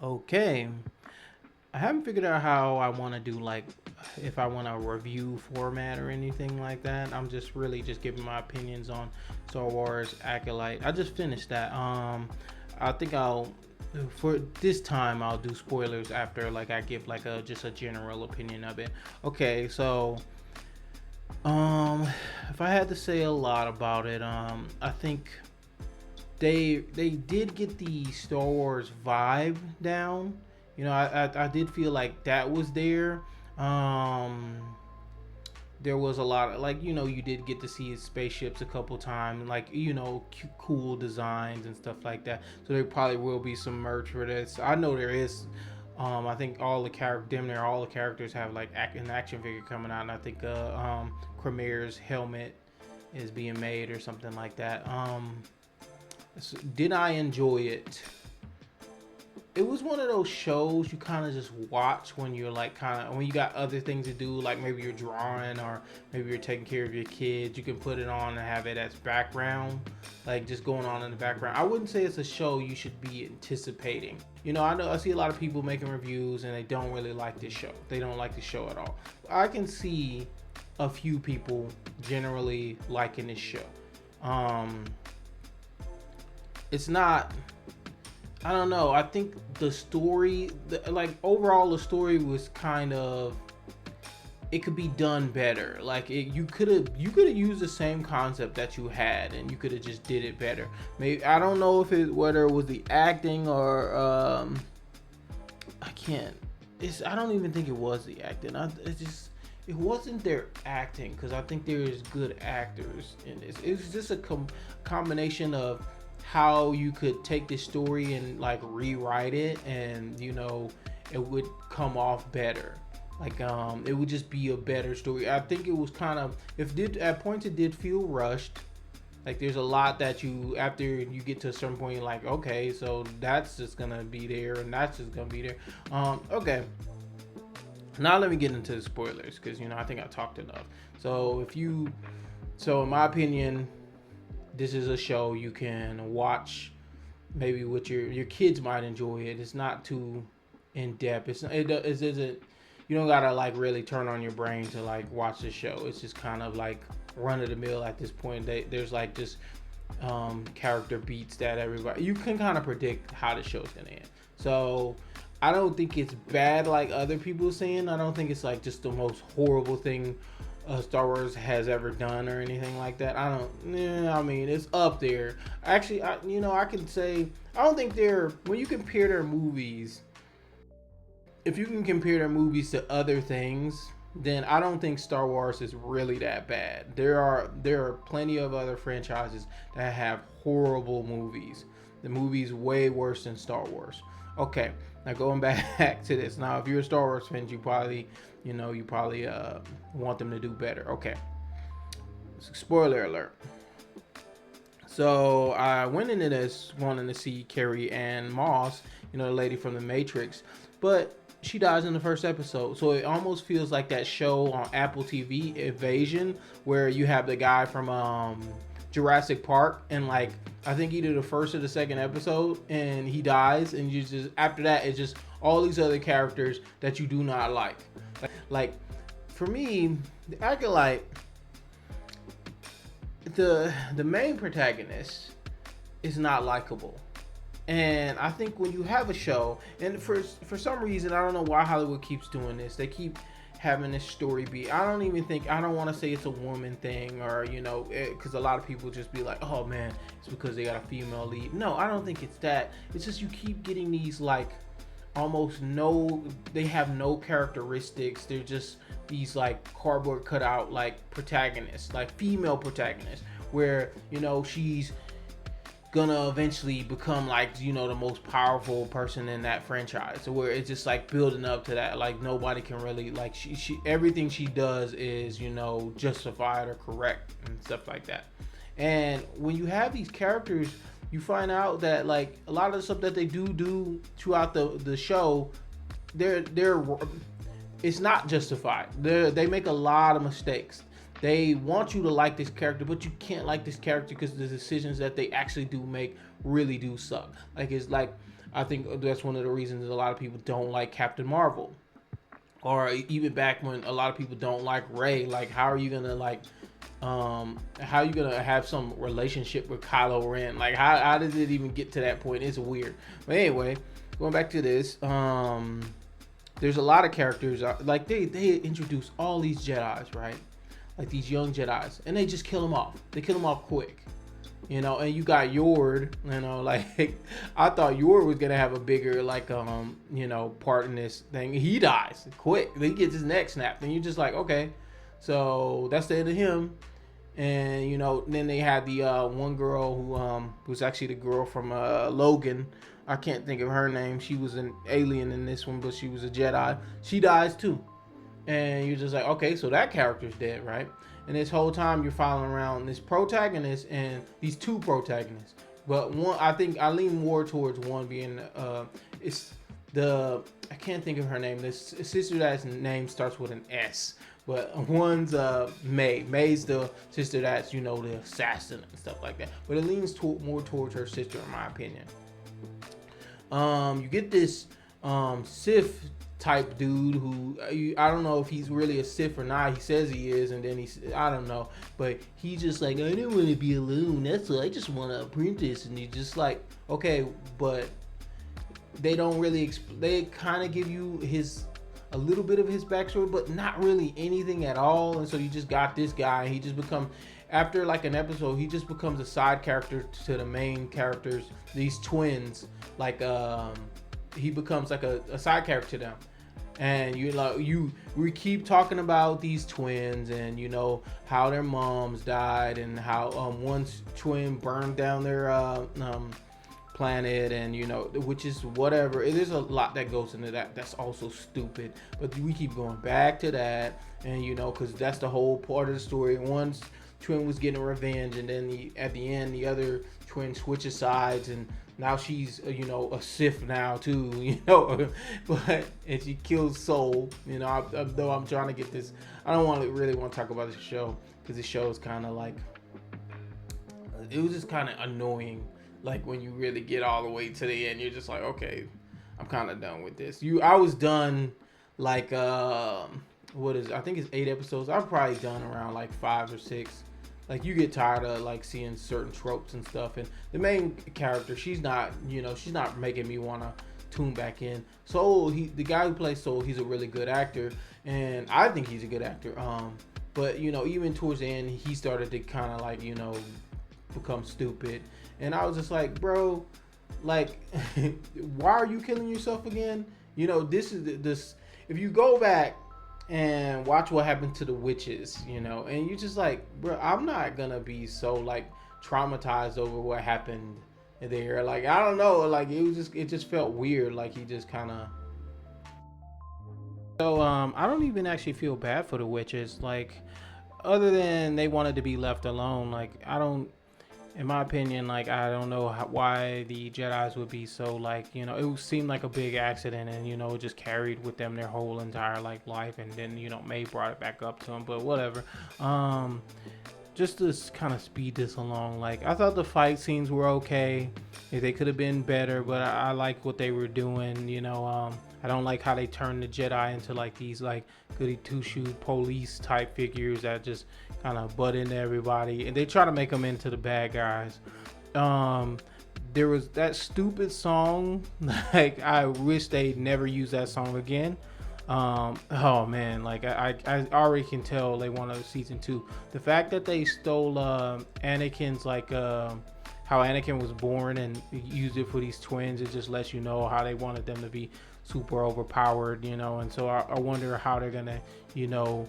Okay. I haven't figured out how I want to do like if I want a review format or anything like that. I'm just really just giving my opinions on Star Wars Acolyte. I just finished that. I think I'll for this time I'll do spoilers after like I give like a just a general opinion of it. Okay, so um if I had to say a lot about it, I think they did get the Star Wars vibe down. I did feel like that was there. Um, there was a lot of like you did get to see his spaceships a couple times, like cool designs and stuff like that. So there probably will be some merch for this. I know there is. I think all the damn near all the characters have like an action figure coming out, and I think Cremere's helmet is being made or something like that. Did I enjoy it? It was one of those shows you kind of just watch when you're like kind of when you got other things to do, like maybe you're drawing or maybe you're taking care of your kids. You can put it on and have it as background, like just going on in the background. I wouldn't say it's a show you should be anticipating. I know I see a lot of people making reviews and they don't really like this show. They don't like the show at all. I can see a few people generally liking this show. Um, it's not. I don't know. I think the story, like overall, the story was kind of. It could be done better. Like you could have used the same concept that you had, and you could have just did it better. Maybe I don't know if whether it was the acting or I can't. I don't even think it was the acting. It wasn't their acting because I think there's good actors in this. It was just a combination of how you could take this story and like rewrite it, and it would come off better. Like it would just be a better story. I think it was kind of if did at points it did feel rushed. Like there's a lot that you after you get to a certain point you're like, okay, so that's just gonna be there and that's just gonna be there. Okay, now let me get into the spoilers because I think I talked enough. So in my opinion, this is a show you can watch maybe with your kids might enjoy it. It's not too in depth. It isn't. You don't gotta like really turn on your brain to like watch the show. It's just kind of like run of the mill at this point. There's like just character beats that everybody you can kind of predict how the show's gonna end. So I don't think it's bad like other people saying. I don't think it's like just the most horrible thing Star Wars has ever done or anything like that. I don't. I mean, it's up there. Actually, I can say I don't think they're when you compare their movies. If you can compare their movies to other things, then I don't think Star Wars is really that bad. There are plenty of other franchises that have horrible movies. The movie's way worse than Star Wars. Okay, now going back to this. Now, if you're a Star Wars fan, you probably want them to do better. Okay, spoiler alert. So I went into this wanting to see Carrie Ann Moss, the lady from the Matrix, but she dies in the first episode. So it almost feels like that show on Apple TV, Invasion, where you have the guy from Jurassic Park, and like I think either the first or the second episode, and he dies, and you just after that it's just all these other characters that you do not like. Like for me, the Acolyte, the main protagonist is not likable. And I think when you have a show, and for some reason I don't know why Hollywood keeps doing this. They keep having this story beat. I don't want to say it's a woman thing or because a lot of people just be like, oh man, it's because they got a female lead. No, I don't think it's that. It's just you keep getting these like almost no, they have no characteristics. They're just these like cardboard cutout like protagonists, like female protagonists, where she's gonna eventually become like the most powerful person in that franchise. So where it's just like building up to that, like nobody can really like she everything she does is justified or correct and stuff like that. And when you have these characters, you find out that like a lot of the stuff that they do throughout the show, they're it's not justified. They make a lot of mistakes. They want you to like this character, but you can't like this character because the decisions that they actually do make really do suck. Like it's like I think that's one of the reasons that a lot of people don't like Captain Marvel, or even back when a lot of people don't like Ray. Like, how are you gonna like, how are you gonna have some relationship with Kylo Ren? Like, how does it even get to that point? It's weird. But anyway, going back to this, there's a lot of characters like they introduce all these Jedi's, right? Like these young Jedi's, and they just kill them off. They kill them off quick. You know, and you got Yord, you know, like I thought Yord was gonna have a bigger like you know, part in this thing. He dies quick. Then he gets his neck snapped, and you're just like, okay, so that's the end of him. And you know, then they had the one girl who was actually the girl from Logan. I can't think of her name. She was an alien in this one, but she was a Jedi. She dies too, and you're just like, okay, so that character's dead, right? And this whole time you're following around this protagonist and these two protagonists. But one, I think I lean more towards one being it's the, I can't think of her name. This sister that's name starts with an S. But one's May. May's the sister that's, you know, the assassin and stuff like that. But it leans more towards her sister, in my opinion. You get this Sith type dude who I don't know if he's really a Sith or not. He says he is, and then I don't know, but he's just like, I don't want to be alone. That's what I just want to apprentice. And he's just like, okay, but they don't really they kind of give you a little bit of his backstory, but not really anything at all. And so you just got this guy, and he just become, after like an episode, he just becomes a side character to the main characters, these twins. Like he becomes like a side character to them. And we keep talking about these twins, and you know how their moms died, and how one twin burned down their planet, and you know, which is whatever. There's a lot that goes into that. That's also stupid, but we keep going back to that, and you know, because that's the whole part of the story. One twin was getting revenge, and then at the end, the other twin switches sides, and now she's you know, a Sith now too, you know, and she kills Soul. You know, though I'm trying to get this. I don't really want to talk about this show, because the show is kind of like, it was just kind of annoying. Like when you really get all the way to the end, you're just like, okay, I'm kind of done with this. I was done like what is it? I think it's 8 episodes. I've probably done around like 5 or 6. Like, you get tired of like seeing certain tropes and stuff, and the main character, she's not making me want to tune back in. Soul, the guy who plays Soul, he's a really good actor, and I think he's a good actor. But you know, even towards the end, he started to kind of like, you know, become stupid, and I was just like, bro, like, why are you killing yourself again? You know, this. If you go back and watch what happened to the witches, you know, and you just like, bro, I'm not gonna be so like traumatized over what happened there. Like, I don't know, like it just felt weird. Like he just kind of. So I don't even actually feel bad for the witches. Like, other than they wanted to be left alone. Like, I don't. In my opinion, like, I don't know why the Jedis would be so, like, you know, it seemed like a big accident, and, you know, it just carried with them their whole entire, like, life, and then, you know, May brought it back up to them, but whatever. Just to kind of speed this along, like, I thought the fight scenes were okay. They could have been better, but I like what they were doing, you know. I don't like how they turned the Jedi into, like, these, like, goody two-shoe police type figures that just kind of butt into everybody, and they try to make them into the bad guys. There was that stupid song. Like, I wish they never used that song again. Oh man, like I already can tell they want a season 2. The fact that they stole Anakin's, like how Anakin was born, and used it for these twins, it just lets you know how they wanted them to be super overpowered, you know. And so I wonder how they're gonna, you know,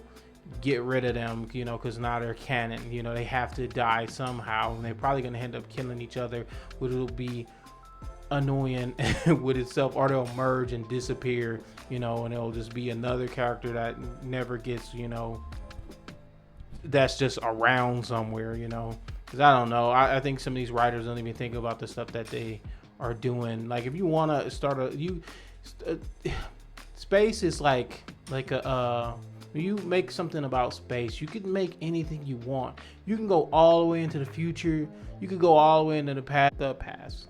get rid of them, you know, because now they're canon. You know, they have to die somehow, and they're probably gonna end up killing each other, which will be annoying with itself, or they'll merge and disappear, you know, and it'll just be another character that never gets, you know, that's just around somewhere, you know. Because I don't know, I think some of these writers don't even think about the stuff that they are doing. Like, if you want to start space is like a when you make something about space, you can make anything you want. You can go all the way into the future, you could go all the way into the past.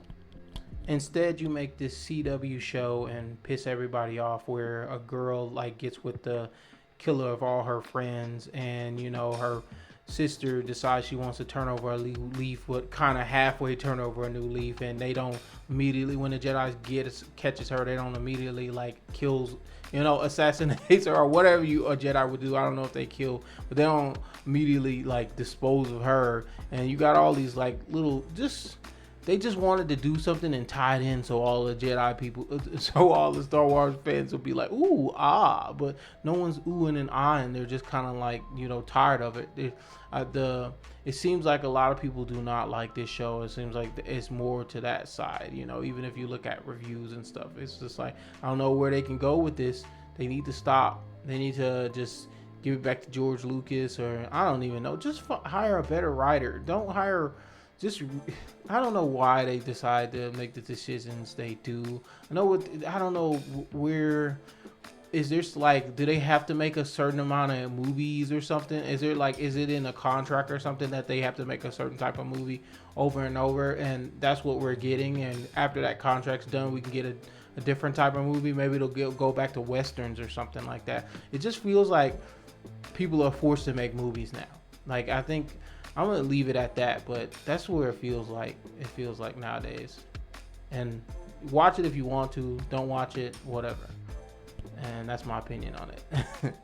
Instead, you make this CW show and piss everybody off, where a girl like gets with the killer of all her friends, and you know her sister decides she wants to turn over a leaf, but kind of halfway turn over a new leaf, and they don't immediately, when the Jedi catches her, they don't immediately like kills, you know, assassinates her or whatever a Jedi would do. I don't know if they kill, but they don't immediately like dispose of her. And you got all these like little just. They just wanted to do something and tie it in so all the Jedi people, so all the Star Wars fans will be like, ooh, ah, but no one's oohing and ahhing. They're just kind of like, you know, tired of it. It seems like a lot of people do not like this show. It seems like it's more to that side, you know, even if you look at reviews and stuff. It's just like, I don't know where they can go with this. They need to stop. They need to just give it back to George Lucas, or I don't even know. Just hire a better writer. Don't hire... Just, I don't know why they decide to make the decisions they do. I don't know where, is there like, do they have to make a certain amount of movies or something? Is it in a contract or something that they have to make a certain type of movie over and over, and that's what we're getting, and after that contract's done, we can get a different type of movie. Maybe it'll go back to Westerns or something like that. It just feels like people are forced to make movies now. Like, I think... I'm gonna leave it at that, but that's where it feels like. It feels like nowadays. And watch it if you want to. Don't watch it, whatever. And that's my opinion on it.